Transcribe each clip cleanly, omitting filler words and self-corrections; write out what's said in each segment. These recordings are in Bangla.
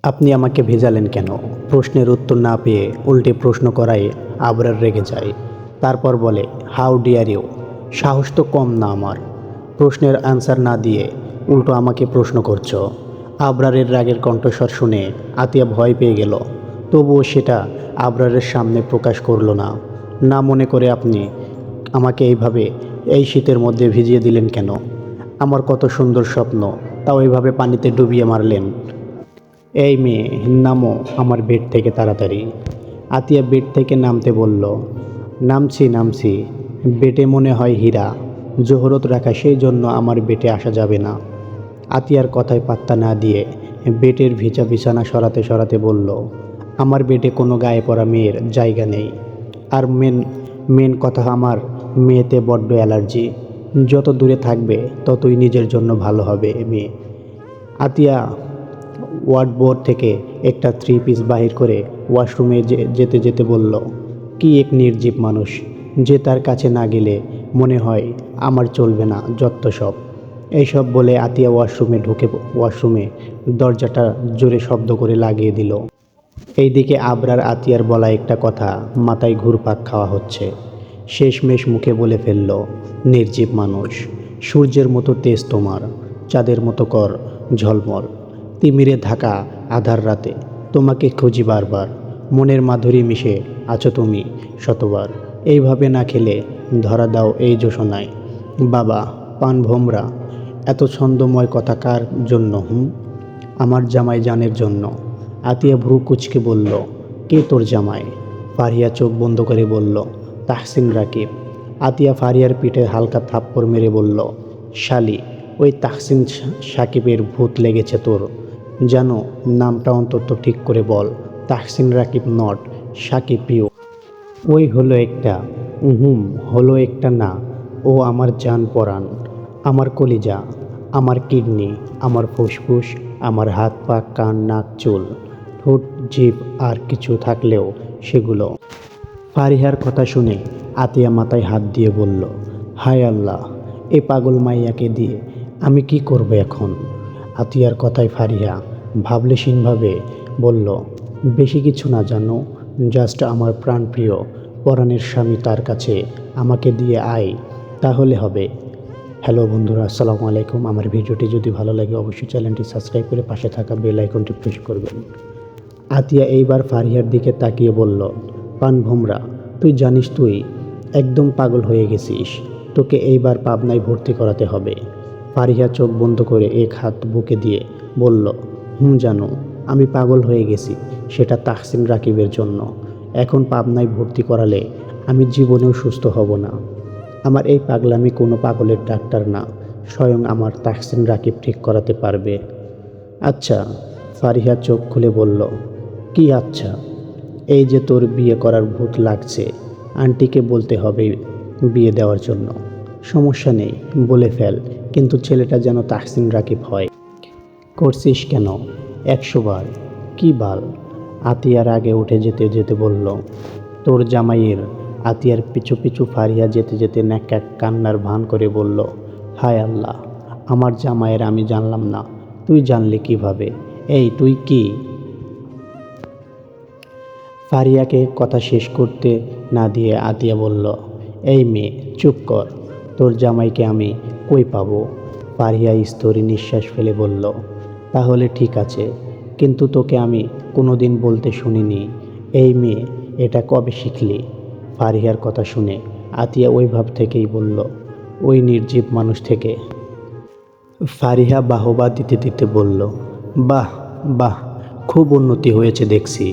আপনি আমাকে ভেজালেন কেন? প্রশ্নের উত্তর না পেয়ে উল্টে প্রশ্ন করায় আবরার রেগে যায়। তারপর বলে, হাউ ডিয়ার ইউ? সাহস তো কম না আমার। প্রশ্নের অ্যান্সার না দিয়ে উল্টো আমাকে প্রশ্ন করছো। আবরারের রাগের কণ্ঠস্বর শুনে আতিয়া ভয় পেয়ে গেল। তবুও সেটা আবরারের সামনে প্রকাশ করলো না। না মনে করে আপনি আমাকে এইভাবে এই শীতের মধ্যে ভিজিয়ে দিলেন কেন? আমার কত সুন্দর স্বপ্ন, তাও এইভাবে পানিতে ডুবিয়ে মারলেন। এই মেয়ে, নামো আমার বেড থেকে তাড়াতাড়ি। আতিয়া বেড থেকে নামতে বলল। নামছি নামছি। বেটে মনে হয় হীরা জহরত রাখা, সেই জন্য আমার বেটে আসা যাবে না। আতিয়ার কথায় পাত্তা না দিয়ে বেটের ভিজা বিছানা সরাতে সরাতে বলল, আমার বেডে কোনো গায়ে পড়া মেয়ের জায়গা নেই। আর মেন মেন কথা, আমার মেয়েতে বড্ড অ্যালার্জি। যত দূরে থাকবে ততই নিজের জন্য ভালো হবে মেয়ে। আতিয়া ওয়ার্ডবোর্ড থেকে একটা থ্রি পিস বাহির করে ওয়াশরুমে যেতে যেতে বলল, কি এক নির্জীব মানুষ, যে তার কাছে না গেলে মনে হয় আমার চলবে না, যত সব। এইসব বলে আতিয়া ওয়াশরুমে ঢুকে ওয়াশরুমে দরজাটা জোরে শব্দ করে লাগিয়ে দিল। এইদিকে আবরার আতিয়ার বলা একটা কথা মাথায় ঘুরপাক খাওয়া হচ্ছে। শেষমেশ মুখে বলে ফেলল, নির্জীব মানুষ, সূর্যের মতো তেজ তোমার, চাঁদের মতো কর ঝলমল, তিমিরে ঢাকা আধার রাতে তোমাকে খুঁজি বারবার, মনের মাধুরী মিশে আছো তুমি শতবার, এইভাবে না খেলে ধরা দাও এই জোছনায়। বাবা, পান ভোমরা, এত ছন্দময় কথা কার জন্য? আমার জামাই জানের জন্য। আতিয়া ভ্রু কুচকে বলল, কে তোর জামাই? ফারিয়া চোখ বন্ধ করে বলল, তাহসিন রাকিব। আতিয়া ফারিয়ার পিঠে হালকা থাপ্পড় মেরে বলল, শালি, ওই তাহসিন সাকিবের ভূত লেগেছে তোর। জানো, নামটা অন্তত ঠিক করে বল। তাহসিন রাকিব নট সাকিব পিউ। ওই হলো একটা, হলো একটা না। ও আমার জান পরাণ, আমার কলিজা, আমার কিডনি, আমার ফুসফুস, আমার হাত পা কান নাক চুল, ঠোঁট জিভ আর কিছু থাকলেও সেগুলো। ফারিহার কথা শুনে আতিয়া মাথায় হাত দিয়ে বলল, হায় আল্লাহ, এ পাগল মাইয়াকে দিয়ে আমি কি করব এখন? আতিয়ার কথায় ফারিহা ভাবলেশীনভাবে বলল, বেশি কিছু না জানো, জাস্ট আমার প্রাণপ্রিয় পরাণের স্বামী তার কাছে আমাকে দিয়ে আয়, তাহলে হবে। হ্যালো বন্ধুরা, আসসালামু আলাইকুম। আমার ভিডিওটি যদি ভালো লাগে অবশ্যই চ্যানেলটি সাবস্ক্রাইব করে পাশে থাকা বেল আইকনটি প্রেস করবেন। আতিয়া এইবার ফারিহার দিকে তাকিয়ে বলল, পান ভোমরা, তুই জানিস তুই একদম পাগল হয়ে গেছিস, তোকে এইবার পাবনায় ভর্তি করাতে হবে। ফারিহা চোখ বন্ধ করে এক হাত বুকে দিয়ে বলল, জানো, আমি পাগল হয়ে গেছি, সেটা তাহসিন রাকিবের জন্য। এখন পাবনায় ভর্তি করালে আমি জীবনেও সুস্থ হব না। আমার এই পাগলামি কোনো পাগলের ডাক্তার না, স্বয়ং আমার তাহসিন রাকিব ঠিক করাতে পারবে। আচ্ছা। ফারিহা চোখ খুলে বলল, কি আচ্ছা? এই যে তোর বিয়ে করার ভূত লাগছে, আন্টিকে বলতে হবে বিয়ে দেওয়ার জন্য। সমস্যা নেই, বলে ফেল, কিন্তু ছেলেটা যেন তাহসিন রাকিব হয়। করছিস কেন? 100 বার। কি বাল? আতিয়ার আগে উঠে যেতে যেতে বলল, তোর জামাইয়ের। আতিয়ার পিছু পিছু ফারিয়া যেতে যেতে ন্যাকা কান্নার ভান করে বলল, হায় আল্লাহ, আমার জামাইয়ের আমি জানলাম না, তুই জানলি কিভাবে? এই তুই কি? ফারিয়াকে কথা শেষ করতে না দিয়ে আতিয়া বলল, এই মেয়ে, চুপ কর। তোর জামাইকে আমি কই পাবো? ফারিয়া স্থির নিঃশ্বাস ফেলে বলল, তাহলে ঠিক আছে, কিন্তু তোকে আমি কোনোদিন বলতে শুনিনি। এই মেয়ে, এটা কবে শিখলি? ফারিয়ার কথা শুনে আতিয়া ওই ভাব থেকেই বলল, ওই নির্জীব মানুষ থেকে। ফারিহা বাহবা দিতে দিতে বলল, বাহ বাহ, খুব উন্নতি হয়েছে দেখছি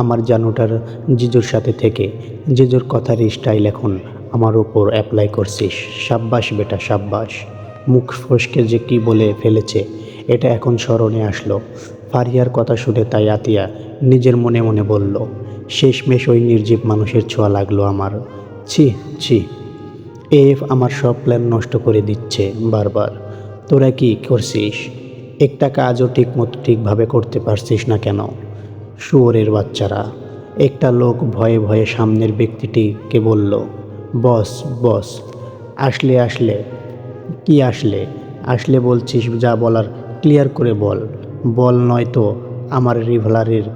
আমার জানুটার জিজুর সাথে থেকে। জিজুর কথার স্টাইল এখন আমার ওপর অ্যাপ্লাই করছিস। সাব্বাস বেটা, সাব্বাস। মুখ ফসকে যে কি বলে ফেলেছে এটা এখন স্মরণে আসলো। ফারিয়ার কথা শুনে তাই আতিয়া নিজের মনে মনে বলল, শেষমেশ ওই নির্জীব মানুষের ছোঁয়া লাগলো আমার। ছি ছি, এফ আমার সব প্ল্যান নষ্ট করে দিচ্ছে বারবার। তোরা কি করছিস? একটা কাজও ঠিকভাবে করতে পারছিস না কেন? শুয়োরের বাচ্চারা। একটা লোক ভয়ে ভয়ে সামনের ব্যক্তিটিকে বলল, বস বস। আসলে আসলে কি আসলে? আসলে বলছিস, যা বলার ক্লিয়ার করে বল। বল নয়তো আমার রিভলভারের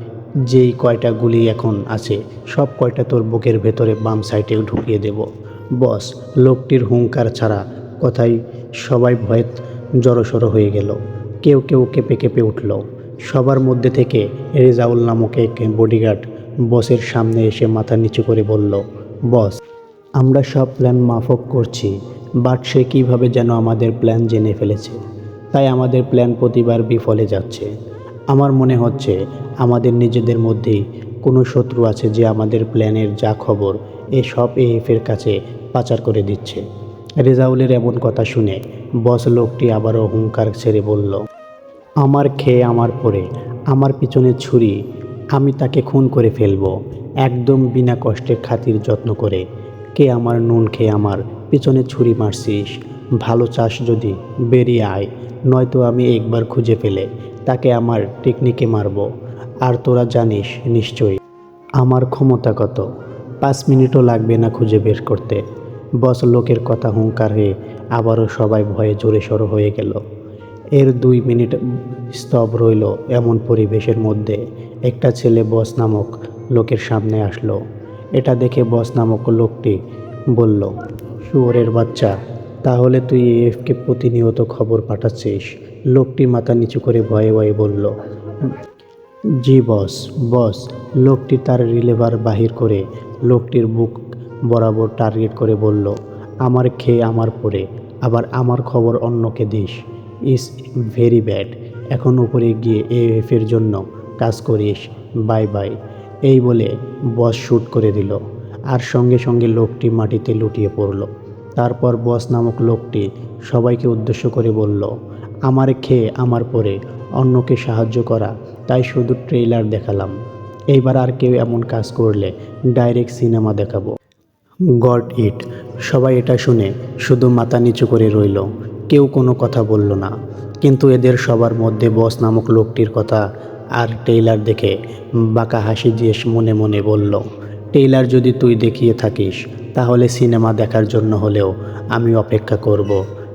যেই কয়টা গুলি এখন আছে সব কয়টা তোর বুকের ভেতরে বাম সাইডে ঢুকিয়ে দেব। বস, লোকটির হুঙ্কার ছাড়া কথাই সবাই ভয়ে জড়সড় হয়ে গেল। কেউ কেউ কেঁপে কেঁপে উঠল। সবার মধ্যে থেকে রেজাউল নামক এক বডিগার্ড বসের সামনে এসে মাথা নিচু করে বলল, বস, আমরা সব প্ল্যান মাফক করছি, বাট সে কীভাবে যেন আমাদের প্ল্যান জেনে ফেলেছে, তাই আমাদের প্ল্যান প্রতিবার বিফলে যাচ্ছে। আমার মনে হচ্ছে আমাদের নিজেদের মধ্যেই কোনো শত্রু আছে যে আমাদের প্ল্যানের যা খবর সব এএফের কাছে পাচার করে দিচ্ছে। রেজাউলের এমন কথা শুনে বস লোকটি আবারও হুঙ্কার ছেড়ে বলল, আমার খেয়ে আমার পরে, আমার পিছনে ছুরি, আমি তাকে খুন করে ফেলবো, একদম বিনা কষ্টে খাতির যত্ন করে। কে আমার নুন খেয়ে আমার পিছনে ছুরি মারছিস? ভালো চাস যদি বেরিয়ে আয়, নয়তো আমি একবার খুঁজে ফেলে তাকে আমার টেকনিকে মারবো। আর তোরা জানিস নিশ্চয়ই আমার ক্ষমতা কত, 5 মিনিটও লাগবে না খুঁজে বের করতে। বস লোকের কথা হুঙ্কারে আবারও সবাই ভয়ে জোরে সরো হয়ে গেল। এর 2 মিনিট স্তব রইল এমন পরিবেশের মধ্যে একটা ছেলে বস নামক লোকের সামনে আসলো। এটা দেখে বস নামক লোকটি বলল, শুয়োরের বাচ্চা, তাহলে তুই এএফকে প্রতিনিয়ত খবর পাঠাচ্ছিস? লোকটি মাথা নিচু করে ভয়ে ভয়ে বলল, জি বস। বস লোকটি তার রিভলভার বাহির করে লোকটির বুক বরাবর টার্গেট করে বলল, আমার খেয়ে আমার পরে, আবার আমার খবর অন্যকে দিস, ইস ভেরি ব্যাড। এখন উপরে গিয়ে এএফের জন্য কাজ করিস, বাই বাই। এই বলে বস শ্যুট করে দিল, আর সঙ্গে সঙ্গে লোকটি মাটিতে লুটিয়ে পড়ল। তারপর বস নামক লোকটি সবাইকে উদ্দেশ্য করে বলল, আমার খেয়ে আমার পরে, অন্যকে সাহায্য করা, তাই শুধু ট্রেইলার দেখালাম, এইবার আর কেউ এমন কাজ করলে ডাইরেক্ট সিনেমা দেখাবো। Got it. সবাই এটা শুনে শুধু মাথা নিচু করে রইল, কেউ কোনো কথা বলল না। কিন্তু এদের সবার মধ্যে বস নামক লোকটির কথা আর ট্রেইলার দেখে বাঁকা হাসি দিয়ে মনে মনে বলল, ট্রেইলার যদি তুই দেখিয়ে থাকিস তাহলে সিনেমা দেখার জন্য হলেও আমি অপেক্ষা করব,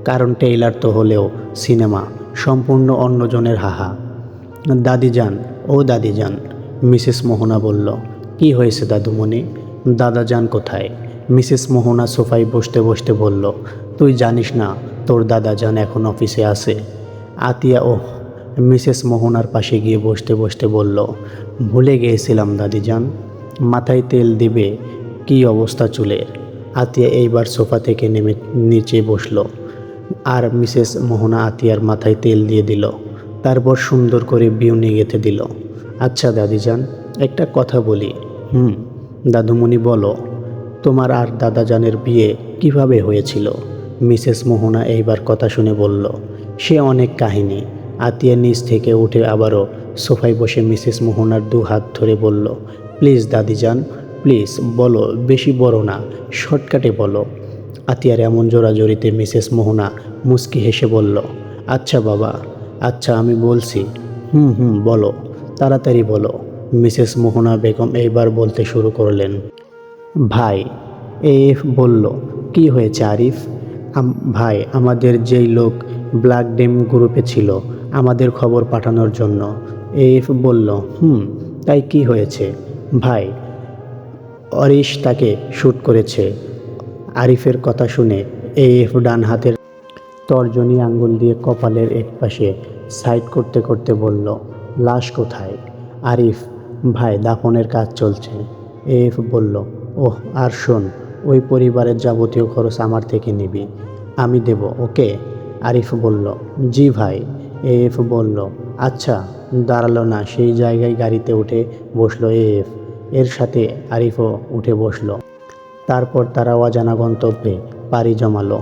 কারণ ট্রেইলার তো হলেও সিনেমা সম্পূর্ণ অন্যজনের হাহা। দাদিজান, ও দাদিজান, মিসেস মোহনা বলল, কি হয়েছে দাদুমণি? দাদাজান কোথায়? মিসেস মোহনা সোফায় বসতে বসতে বলল, তুই জানিস না তোর দাদাজান এখন অফিসে আছে? আতিয়া ওহ মিসেস মোহনার পাশে গিয়ে বসতে বসতে বলল, ভুলে গিয়েছিলাম দাদিজান, মাথায় তেল দিবে? কি অবস্থা চুলের? আতিয়া এইবার সোফা থেকে নেমে নিচে বসলো, আর মিসেস মোহনা আতিয়ার মাথায় তেল দিয়ে দিল, তারপর সুন্দর করে বিউনি গেঁথে দিল। আচ্ছা দাদিজান, একটা কথা বলি। দাদুমণি বলো, তোমার আর দাদাজানের বিয়ে কিভাবে হয়েছিল? মিসেস মোহনা এইবার কথা শুনে বলল, সে অনেক কাহিনী। আতিয়া নিচ থেকে উঠে আবারও সোফায় বসে মিসেস মোহনার 2 হাত ধরে বলল, প্লিজ দাদিজান, প্লিজ বলো, বেশি বড় না, শর্টকাটে বলো। আতিয়ার এমন জোরাজোরিতে মিসেস মোহনা মুচকি হেসে বলল, আচ্ছা বাবা, আচ্ছা আমি বলছি। বলো, তাড়াতাড়ি বলো। মিসেস মোহনা বেগম এইবার বলতে শুরু করলেন, ভাই। এএফ বলল, কি হয়েছে আরিফ? ভাই, আমাদের যেই লোক ব্ল্যাক ডেম গ্রুপে ছিল আমাদের খবর পাঠানোর জন্য। এএফ বলল, তাই কি হয়েছে? ভাই, অরিশ তাকে শ্যুট করেছে। আরিফের কথা শুনে এএফ ডান হাতের তর্জনী আঙ্গুল দিয়ে কপালের একপাশে সাইড করতে করতে বলল, লাশ কোথায়? আরিফ, ভাই দাফনের কাজ চলছে। এএফ বলল, ওহ, আর শোন, ওই পরিবারের যাবতীয় খরচ আমার থেকে নিবি, আমি দেব, ওকে? আরিফ বলল, জি ভাই। এএফ বলল, আচ্ছা। দাঁড়ালো না, সেই জায়গায় গাড়িতে উঠে বসলো এএফ, এর সাথে আরিফও উঠে বসলো। তারপর তারা অজানা গন্তব্যে পাড়ি জমালো।